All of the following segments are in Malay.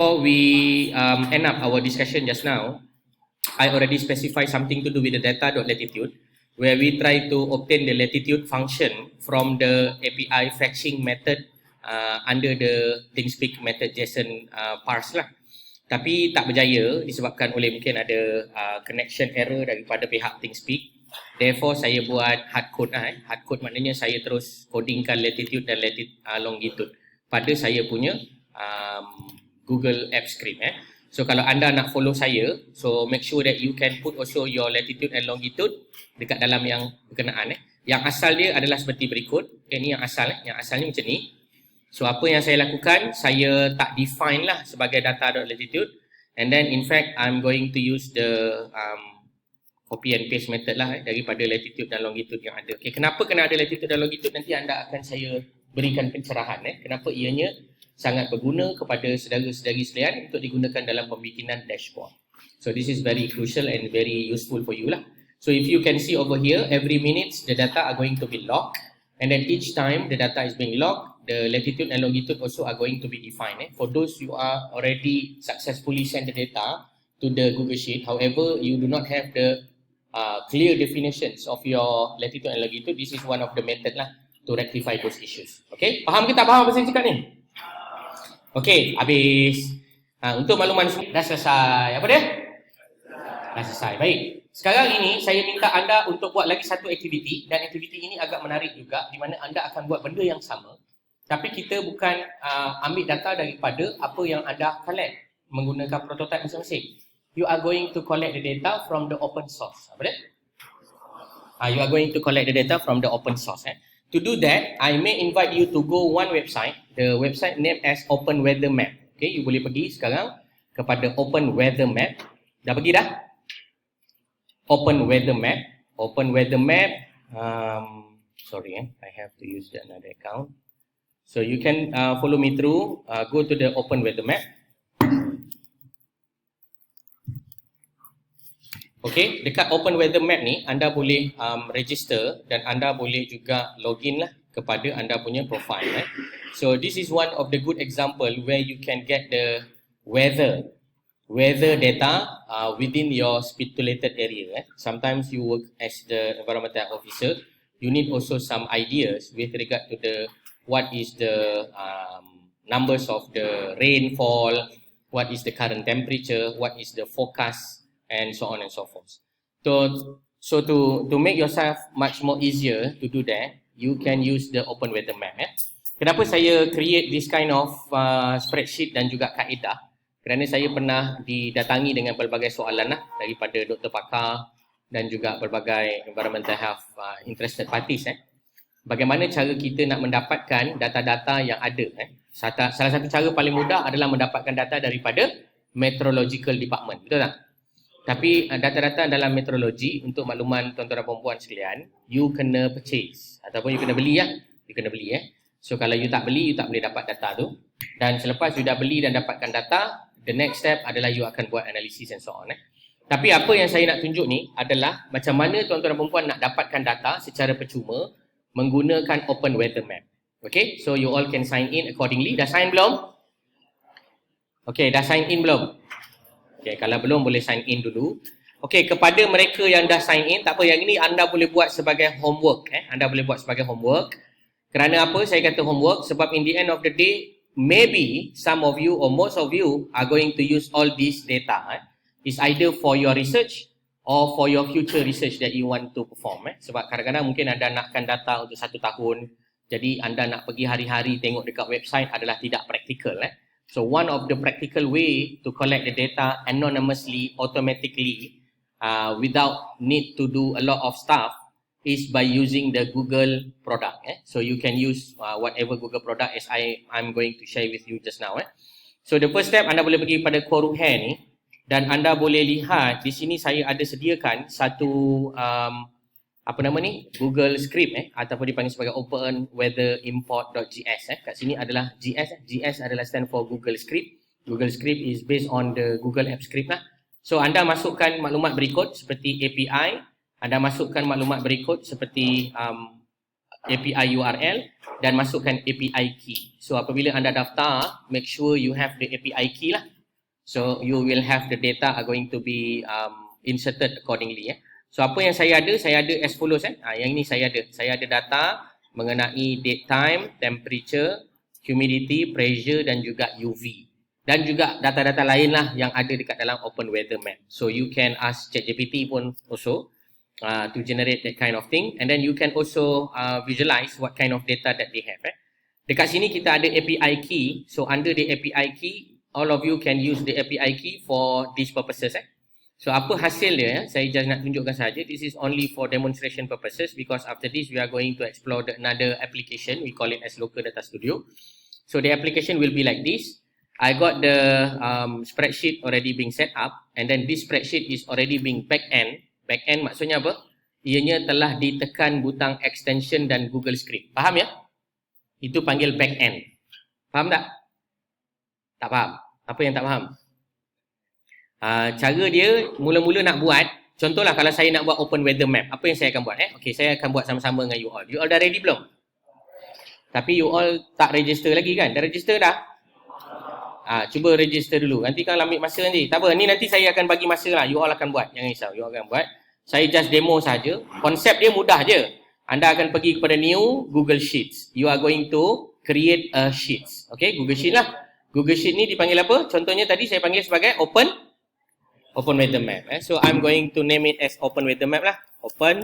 Before we end up our discussion just now, I already specified something to do with the data.latitude, where we try to obtain the latitude function from the API fetching method under the ThingSpeak method JSON parse lah. Tapi tak berjaya disebabkan oleh mungkin ada connection error daripada pihak ThingSpeak. Therefore saya buat hard code lah. Hard code maknanya saya terus codingkan latitude dan longitude pada saya punya Google App Script. So kalau anda nak follow saya, so make sure that you can put also your latitude and longitude dekat dalam yang berkenaan. Yang asal dia adalah seperti berikut. Ini yang asal. Yang asalnya macam ni. So apa yang saya lakukan, saya tak define lah sebagai data.latitude, and then in fact I'm going to use the copy and paste method lah daripada latitude dan longitude yang ada. Okay, kenapa kena ada latitude dan longitude, nanti anda akan saya berikan pencerahan kenapa ianya sangat berguna kepada saudara-saudari sekalian untuk digunakan dalam pembikinan dashboard. So this is very crucial and very useful for you lah. So if you can see over here, every minute the data are going to be logged, and then each time the data is being logged, the latitude and longitude also are going to be defined. For those who are already successfully sent the data to the Google Sheet, however, you do not have the clear definitions of your latitude and longitude, this is one of the method lah to rectify those issues. Okay, faham ke tak faham apa saya cakap ni? Okay, habis. Untuk makluman semua, dah selesai. Apa dia? Dah selesai. Baik. Sekarang ini saya minta anda untuk buat lagi satu aktiviti, dan aktiviti ini agak menarik juga, di mana anda akan buat benda yang sama. Tapi kita bukan ambil data daripada apa yang anda collect menggunakan prototype masing-masing. You are going to collect the data from the open source. Apa dia? You are going to collect the data from the open source. To do that, I may invite you to go one website. The website name as Open Weather Map. Okay, you boleh pergi sekarang kepada Open Weather Map. Dah pergi dah? Open Weather Map. Open Weather Map. Sorry, I have to use another account. So you can follow me through. Go to the Open Weather Map. Okay, dekat Open Weather Map ni, anda boleh register dan anda boleh juga login lah kepada anda punya profile. So this is one of the good example where you can get the weather data within your stipulated area. Sometimes you work as the environmental officer, you need also some ideas with regard to the what is the numbers of the rainfall, what is the current temperature, what is the forecast, and so on and so forth. So to make yourself much more easier to do that, you can use the Open Weather Map. Kenapa saya create this kind of spreadsheet dan juga kaedah? Kerana saya pernah didatangi dengan pelbagai soalan daripada doktor pakar dan juga pelbagai environmental health interested parties. Bagaimana cara kita nak mendapatkan data-data yang ada? Salah satu cara paling mudah adalah mendapatkan data daripada meteorological department. Betul tak? Tapi data-data dalam meteorologi, untuk makluman tuan-tuan dan puan-puan sekalian, you kena purchase ataupun you kena beli You kena beli So kalau you tak beli, you tak boleh dapat data tu. Dan selepas you dah beli dan dapatkan data, the next step adalah you akan buat analisis and so on. Tapi apa yang saya nak tunjuk ni adalah macam mana tuan-tuan dan puan-puan nak dapatkan data secara percuma menggunakan Open Weather Map. Okay, so you all can sign in accordingly. Dah sign belum? Okay, dah sign in belum? Okay, kalau belum boleh sign in dulu. Okay, kepada mereka yang dah sign in, tak apa, yang ini anda boleh buat sebagai homework. Anda boleh buat sebagai homework. Kerana apa saya kata homework? Sebab in the end of the day, maybe some of you or most of you are going to use all this data. It's either for your research or for your future research that you want to perform. Sebab kadang-kadang mungkin anda nakkan data untuk 1 tahun. Jadi anda nak pergi hari-hari tengok dekat website adalah tidak praktikal. So one of the practical way to collect the data anonymously, automatically, without need to do a lot of stuff, is by using the Google product. So you can use whatever Google product as I'm going to share with you just now. So the first step, anda boleh pergi pada Coruhair ni, dan anda boleh lihat di sini saya ada sediakan satu Google Script ataupun dipanggil sebagai Open Weather Import.js. Kat sini adalah GS. GS adalah stand for Google Script. Google Script is based on the Google App Script lah. So anda masukkan maklumat berikut seperti API, anda masukkan maklumat berikut seperti API URL dan masukkan API key. So apabila anda daftar, make sure you have the API key lah. So you will have the data are going to be inserted accordingly. So apa yang saya ada as follows. Yang ini saya ada data mengenai date time, temperature, humidity, pressure dan juga UV. Dan juga data-data lain lah yang ada dekat dalam Open Weather Map. So you can ask ChatGPT pun also to generate that kind of thing. And then you can also visualize what kind of data that they have. Dekat sini kita ada API key. So under the API key, all of you can use the API key for these purposes. So apa hasil dia? Saya just nak tunjukkan saja. This is only for demonstration purposes because after this we are going to explore another application. We call it as Local Data Studio. So the application will be like this. I got the spreadsheet already being set up, and then this spreadsheet is already being back-end. Back-end maksudnya apa? Ianya telah ditekan butang extension dan Google Script. Faham ya? Itu panggil back-end. Faham tak? Tak faham? Apa yang tak faham? Cara dia mula-mula nak buat, contohlah kalau saya nak buat Open Weather Map, apa yang saya akan buat? Okay, saya akan buat sama-sama dengan you all. You all dah ready belum? Tapi you all tak register lagi kan? Dah register dah? Cuba register dulu. Nanti kalau ambil masa nanti. Tak apa, ni nanti saya akan bagi masa lah. You all akan buat. Jangan risau. You all akan buat. Saya just demo saja. Konsep dia mudah je. Anda akan pergi kepada new Google Sheets. You are going to create a sheets. Okay, Google Sheet lah. Google Sheet ni dipanggil apa? Contohnya tadi saya panggil sebagai Open Weather Map. So I'm going to name it as Open Weather Map lah. Open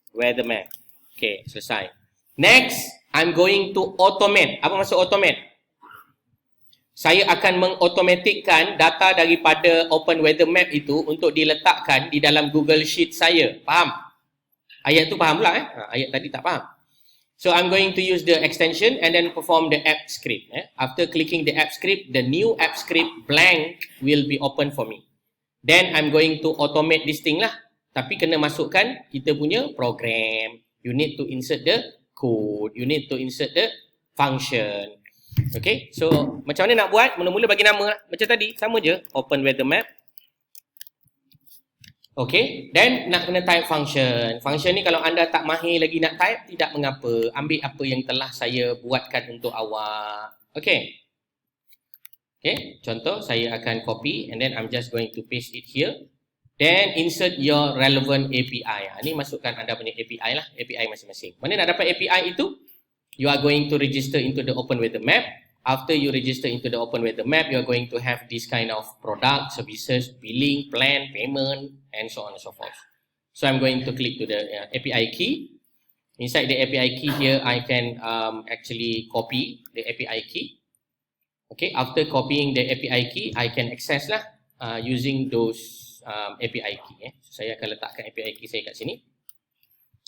Weather Map. Okay, selesai. Next, I'm going to automate. Apa maksud automate? Saya akan mengautomatikkan data daripada Open Weather Map itu untuk diletakkan di dalam Google Sheet saya. Faham? Ayat tu faham pula ayat tadi tak faham. So I'm going to use the extension and then perform the app script. After clicking the app script, the new app script blank will be open for me. Then I'm going to automate this thing lah. Tapi kena masukkan kita punya program. You need to insert the code. You need to insert the function. Okay, so macam mana nak buat? Mula-mula bagi nama lah. Macam tadi, sama je. Open Weather Map. Okay, then nak kena type function. Function ni kalau anda tak mahir lagi nak type, tidak mengapa. Ambil apa yang telah saya buatkan untuk awak. Okay. Okay, contoh saya akan copy and then I'm just going to paste it here. Then insert your relevant API. Ni masukkan anda punya API lah. API masing-masing. Mana nak dapat API itu? You are going to register into the Open Weather Map. After you register into the Open Weather Map, you are going to have this kind of product, services, billing, plan, payment, and so on and so forth. So I'm going to click to the API key. Inside the API key here, I can actually copy the API key. Okay, after copying the API key, I can access lah using those API key. So saya akan letakkan API key saya kat sini.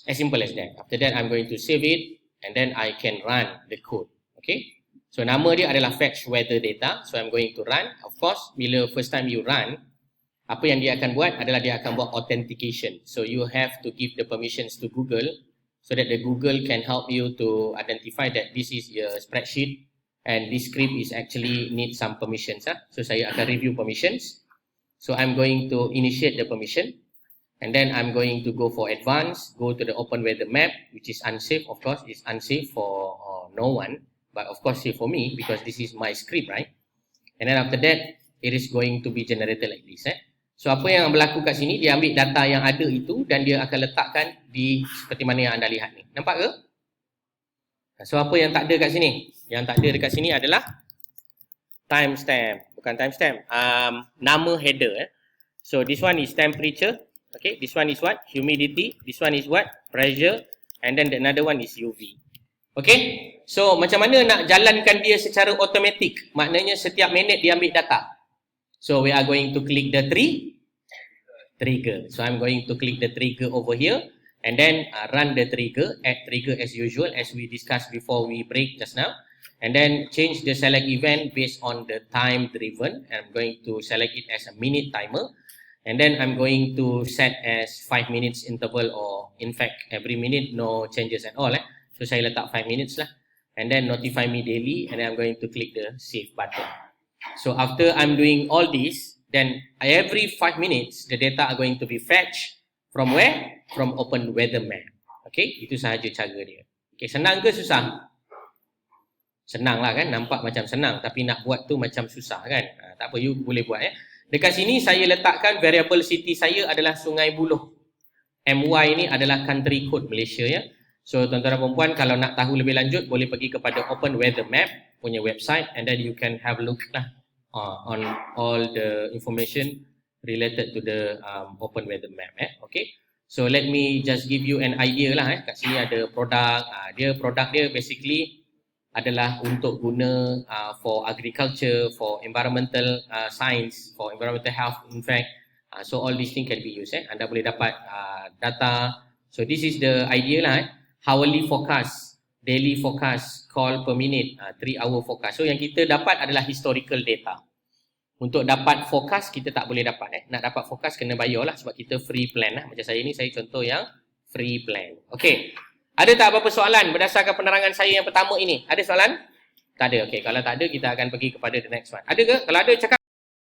As simple as that. After that, I'm going to save it. And then I can run the code. Okay. So nama dia adalah fetch weather data. So I'm going to run. Of course, bila first time you run, apa yang dia akan buat adalah dia akan buat authentication. So you have to give the permissions to Google so that the Google can help you to identify that this is your spreadsheet and this script is actually need some permissions. So saya akan review permissions. So I'm going to initiate the permission. And then I'm going to go for advanced, go to the Open Weather Map, which is unsafe. Of course, it's unsafe for no one. But of course, safe for me because this is my script, right? And then after that, it is going to be generated like this. So apa yang berlaku kat sini, dia ambil data yang ada itu dan dia akan letakkan di seperti mana yang anda lihat ni. Nampak ke? So apa yang tak ada kat sini? Yang tak ada dekat sini adalah timestamp. Bukan timestamp. Nama header. So this one is temperature. Okay, this one is what? Humidity. This one is what? Pressure. And then the another one is UV. Okay, so macam mana nak jalankan dia secara automatik? Maknanya setiap minit dia ambil data. So we are going to click the trigger. So I'm going to click the trigger over here. And then run the trigger, add trigger as usual as we discussed before we break just now. And then change the select event based on the time driven. And I'm going to select it as a minute timer. And then I'm going to set as 5 minutes interval or in fact every minute no changes at all. So saya letak 5 minutes lah. And then notify me daily and then I'm going to click the save button. So after I'm doing all this, then every 5 minutes the data are going to be fetched from where? From Open Weather Map. Okay, itu sahaja cara dia. Okay, senang ke susah? Senang lah kan, nampak macam senang. Tapi nak buat tu macam susah kan. Tak apa, you boleh buat ya. Dekat sini saya letakkan variable city saya adalah Sungai Buloh. MY ni adalah country code Malaysia ya. So tuan-tuan dan puan-puan, kalau nak tahu lebih lanjut boleh pergi kepada Open Weather Map punya website and then you can have a look lah on all the information related to the Open Weather Map okay. So let me just give you an idea lah kat sini ada produk, produk dia basically adalah untuk guna for agriculture, for environmental science, for environmental health in fact. So all these things can be used. Anda boleh dapat data. So this is the idea lah. Hourly forecast, daily forecast, call per minute, 3-hour forecast. So yang kita dapat adalah historical data. Untuk dapat forecast kita tak boleh dapat. Nak dapat forecast kena bayar lah sebab kita free plan lah. Macam saya ni, saya contoh yang free plan. Okay. Ada tak apa-apa soalan berdasarkan penerangan saya yang pertama ini? Ada soalan? Tak ada. Okay. Kalau tak ada, kita akan pergi kepada the next one. Ada ke? Kalau ada, cakap.